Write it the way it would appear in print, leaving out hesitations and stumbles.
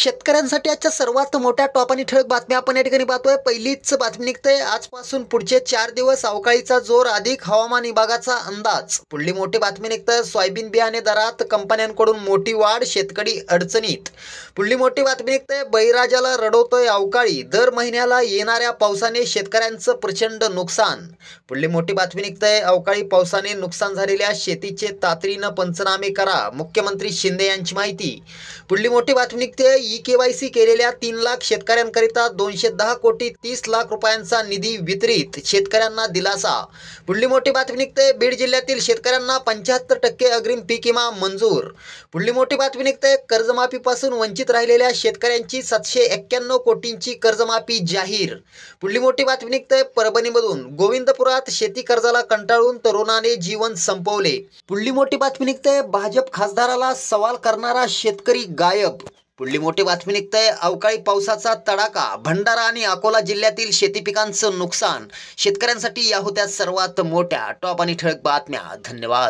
शेतकऱ्यांसाठी आजच्या सर्वात मोठ्या टॉप आणि ठळक बातम्या आपण या ठिकाणी पाहतोय। पहिलीच बातमी निघते, आजपासून पुढचे 4 दिवस अवकाळीचा जोर, अधिक हवामान विभागाचा अंदाज। पुढली मोठी बातमी निघते, सोयाबीन बियाणे दरात कंपन्यांकडून मोठी वाढ, शेतकरी अडचणीत। पुढली मोठी बातमी निघते, बळीराजाला रडवतोय अवकाळी, दर महिन्याला येणाऱ्या पावसाने शेतकऱ्यांचं प्रचंड नुकसान। पुढली मोठी बातमी निघते, अवकाळी पावसाने नुकसान झालेल्या शेतीचे तातडीनं पंचनामे करा, मुख्यमंत्री शिंदे यांची माहिती। पुढली मोठी बातमी निघते, ई-केवायसी केलेल्या 3 लाख शेतकऱ्यांकरिता 210 कोटी 30 लाख रुपयांचा निधी वितरित, शेतकऱ्यांना दिलासा। पुढली मोठी बातमी निघते, बीड जिल्ह्यातील शेतकऱ्यांना 75% अग्रिम पीक विमा मंजूर। पुढली मोठी बातमी निघते, कर्जमाफीपासून वंचित राहिलेल्या शेतकऱ्यांची 791 कोटींची कर्जमाफी जाहीर। पुढली मोठी बातमी निघते, परभणीमधून गोविंदपुरात शेती कर्जाला कंटाळून तरुणाने जीवन संपवले। पुढली मोठी बातमी निघते, भाजप खासदाराला सवाल करणारा शेतकरी गायब। पुढली मोठी बातमी निघते, अवकाळी पावसाचा तडाखा, भंडारा आणि अकोला जिल्ह्यातील शेती पिकांचं नुकसान। शेतकऱ्यांसाठी या होत्या सर्वात मोठ्या टॉप आणि ठळक बातम्या। धन्यवाद।